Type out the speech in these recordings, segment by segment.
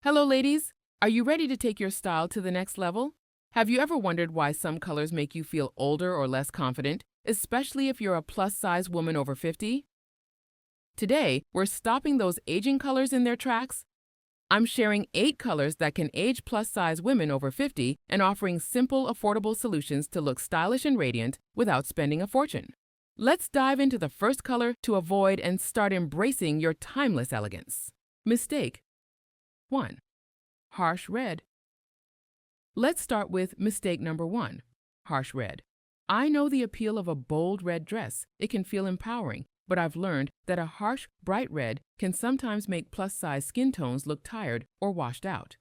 Hello, ladies. Are you ready to take your style to the next level? Have you ever wondered why some colors make you feel older or less confident, especially if you're a plus-size woman over 50? Today, we're stopping those aging colors in their tracks. I'm sharing 8 colors that can age plus-size women over 50 and offering simple, affordable solutions to look stylish and radiant without spending a fortune. Let's dive into the first color to avoid and start embracing your timeless elegance. Mistake 1. Harsh red. Let's start with mistake number 1, harsh red. I know the appeal of a bold red dress. It can feel empowering, but I've learned that a harsh, bright red can sometimes make plus-size skin tones look tired or washed out.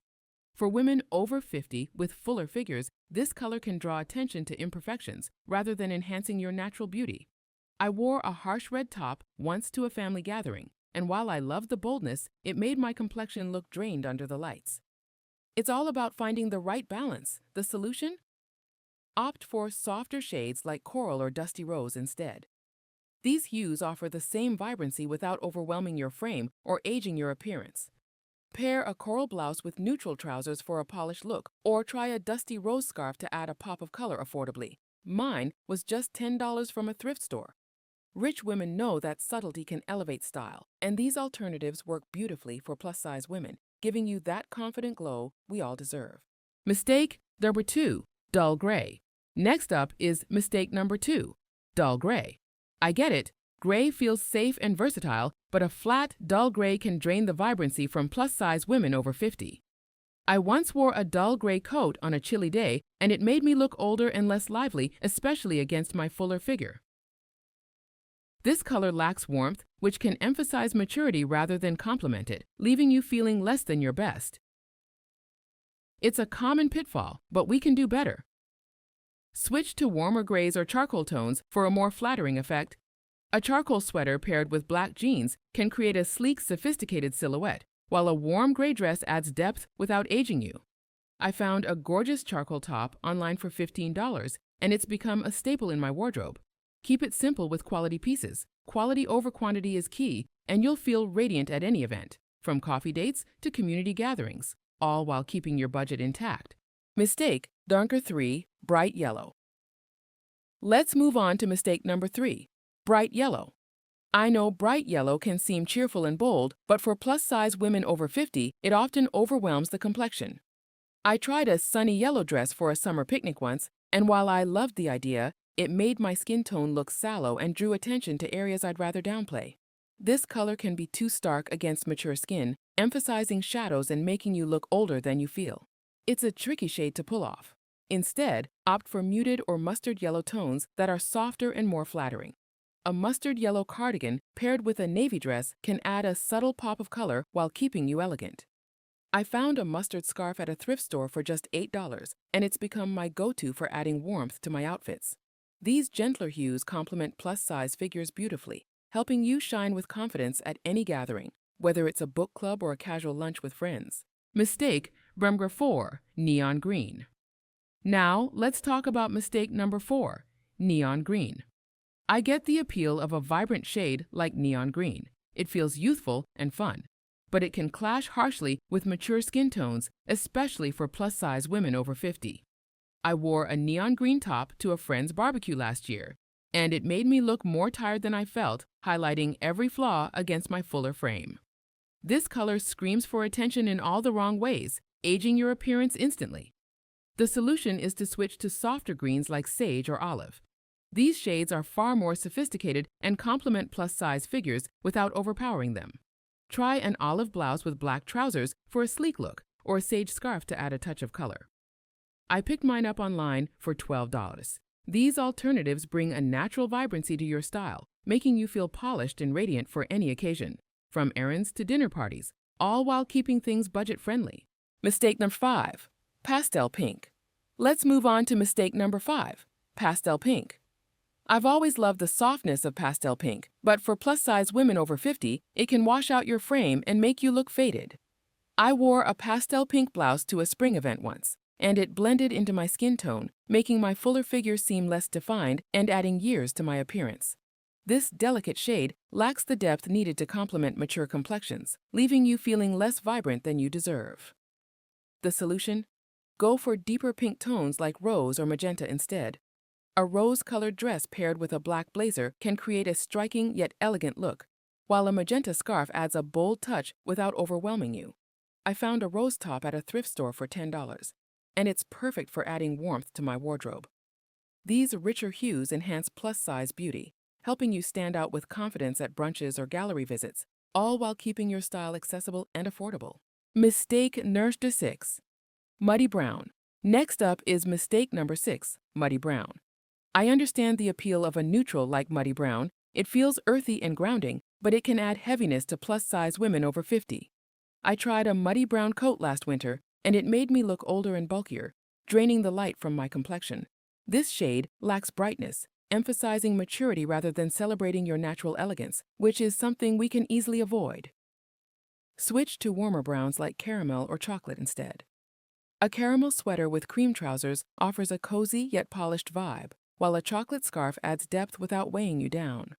For women over 50 with fuller figures, this color can draw attention to imperfections rather than enhancing your natural beauty. I wore a harsh red top once to a family gathering, and while I loved the boldness, it made my complexion look drained under the lights. It's all about finding the right balance. The solution? Opt for softer shades like coral or dusty rose instead. These hues offer the same vibrancy without overwhelming your frame or aging your appearance. Pair a coral blouse with neutral trousers for a polished look, or try a dusty rose scarf to add a pop of color affordably. Mine was just $10 from a thrift store. Rich women know that subtlety can elevate style, and these alternatives work beautifully for plus-size women, giving you that confident glow we all deserve. Mistake number 2, dull gray. Next up is mistake number 2, dull gray. I get it, gray feels safe and versatile, but a flat, dull gray can drain the vibrancy from plus-size women over 50. I once wore a dull gray coat on a chilly day, and it made me look older and less lively, especially against my fuller figure. This color lacks warmth, which can emphasize maturity rather than complement it, leaving you feeling less than your best. It's a common pitfall, but we can do better. Switch to warmer grays or charcoal tones for a more flattering effect. A charcoal sweater paired with black jeans can create a sleek, sophisticated silhouette, while a warm gray dress adds depth without aging you. I found a gorgeous charcoal top online for $15, and it's become a staple in my wardrobe. Keep it simple with quality pieces. Quality over quantity is key, and you'll feel radiant at any event, from coffee dates to community gatherings, all while keeping your budget intact. Mistake number 3, bright yellow. Let's move on to mistake number 3, bright yellow. I know bright yellow can seem cheerful and bold, but for plus-size women over 50, it often overwhelms the complexion. I tried a sunny yellow dress for a summer picnic once, and while I loved the idea, it made my skin tone look sallow and drew attention to areas I'd rather downplay. This color can be too stark against mature skin, emphasizing shadows and making you look older than you feel. It's a tricky shade to pull off. Instead, opt for muted or mustard yellow tones that are softer and more flattering. A mustard yellow cardigan paired with a navy dress can add a subtle pop of color while keeping you elegant. I found a mustard scarf at a thrift store for just $8, and it's become my go-to for adding warmth to my outfits. These gentler hues complement plus-size figures beautifully, helping you shine with confidence at any gathering, whether it's a book club or a casual lunch with friends. Mistake number 4, neon green. Now, let's talk about mistake number 4, neon green. I get the appeal of a vibrant shade like neon green. It feels youthful and fun, but it can clash harshly with mature skin tones, especially for plus-size women over 50. I wore a neon green top to a friend's barbecue last year, and it made me look more tired than I felt, highlighting every flaw against my fuller frame. This color screams for attention in all the wrong ways, aging your appearance instantly. The solution is to switch to softer greens like sage or olive. These shades are far more sophisticated and complement plus-size figures without overpowering them. Try an olive blouse with black trousers for a sleek look, or a sage scarf to add a touch of color. I picked mine up online for $12. These alternatives bring a natural vibrancy to your style, making you feel polished and radiant for any occasion, from errands to dinner parties, all while keeping things budget-friendly. Mistake number 5, pastel pink. Let's move on to mistake number 5, pastel pink. I've always loved the softness of pastel pink, but for plus-size women over 50, it can wash out your frame and make you look faded. I wore a pastel pink blouse to a spring event once, and it blended into my skin tone, making my fuller figure seem less defined and adding years to my appearance. This delicate shade lacks the depth needed to complement mature complexions, leaving you feeling less vibrant than you deserve. The solution? Go for deeper pink tones like rose or magenta instead. A rose-colored dress paired with a black blazer can create a striking yet elegant look, while a magenta scarf adds a bold touch without overwhelming you. I found a rose top at a thrift store for $10, and it's perfect for adding warmth to my wardrobe. These richer hues enhance plus-size beauty, helping you stand out with confidence at brunches or gallery visits, all while keeping your style accessible and affordable. Mistake Numéro 6. Muddy Brown. Next up is mistake number 6, Muddy Brown. I understand the appeal of a neutral like Muddy Brown. It feels earthy and grounding, but it can add heaviness to plus-size women over 50. I tried a muddy brown coat last winter, and it made me look older and bulkier, draining the light from my complexion. This shade lacks brightness, emphasizing maturity rather than celebrating your natural elegance, which is something we can easily avoid. Switch to warmer browns like caramel or chocolate instead. A caramel sweater with cream trousers offers a cozy yet polished vibe, while a chocolate scarf adds depth without weighing you down.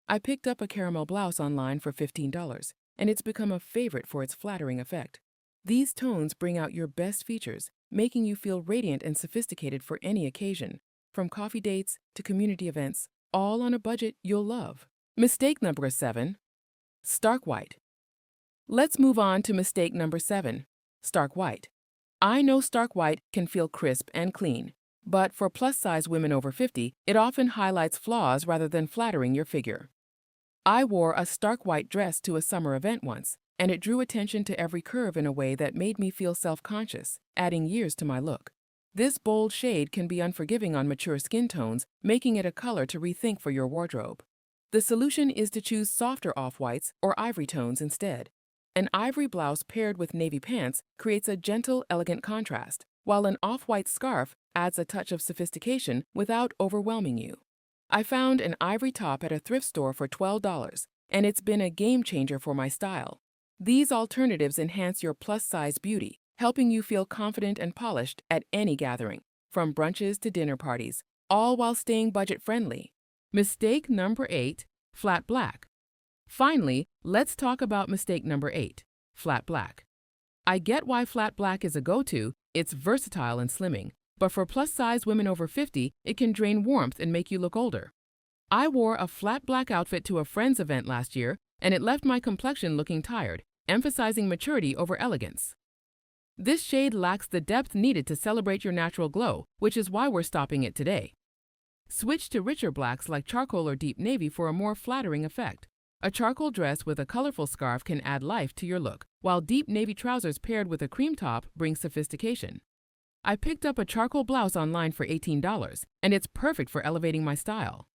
I picked up a caramel blouse online for $15, and it's become a favorite for its flattering effect. These tones bring out your best features, making you feel radiant and sophisticated for any occasion, from coffee dates to community events, all on a budget you'll love. Mistake number 7. Stark White. Let's move on to mistake number 7, Stark White. I know stark white can feel crisp and clean, but for plus-size women over 50, it often highlights flaws rather than flattering your figure. I wore a stark white dress to a summer event once, and it drew attention to every curve in a way that made me feel self-conscious, adding years to my look. This bold shade can be unforgiving on mature skin tones, making it a color to rethink for your wardrobe. The solution is to choose softer off-whites or ivory tones instead. An ivory blouse paired with navy pants creates a gentle, elegant contrast, while an off-white scarf adds a touch of sophistication without overwhelming you. I found an ivory top at a thrift store for $12, and it's been a game changer for my style. These alternatives enhance your plus-size beauty, helping you feel confident and polished at any gathering, from brunches to dinner parties, all while staying budget-friendly. Mistake number 8, Flat Black. Finally, let's talk about mistake number 8, flat black. I get why flat black is a go-to, it's versatile and slimming, but for plus-size women over 50, it can drain warmth and make you look older. I wore a flat black outfit to a friend's event last year, and it left my complexion looking tired, emphasizing maturity over elegance. This shade lacks the depth needed to celebrate your natural glow, which is why we're stopping it today. Switch to richer blacks like charcoal or deep navy for a more flattering effect. A charcoal dress with a colorful scarf can add life to your look, while deep navy trousers paired with a cream top bring sophistication. I picked up a charcoal blouse online for $18, and it's perfect for elevating my style.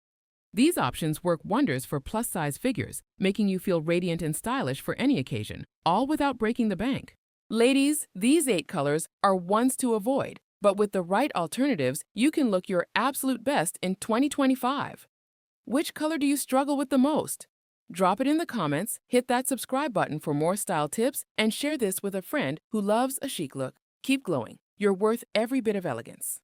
These options work wonders for plus-size figures, making you feel radiant and stylish for any occasion, all without breaking the bank. Ladies, these 8 colors are ones to avoid, but with the right alternatives, you can look your absolute best in 2025. Which color do you struggle with the most? Drop it in the comments, hit that subscribe button for more style tips, and share this with a friend who loves a chic look. Keep glowing. You're worth every bit of elegance.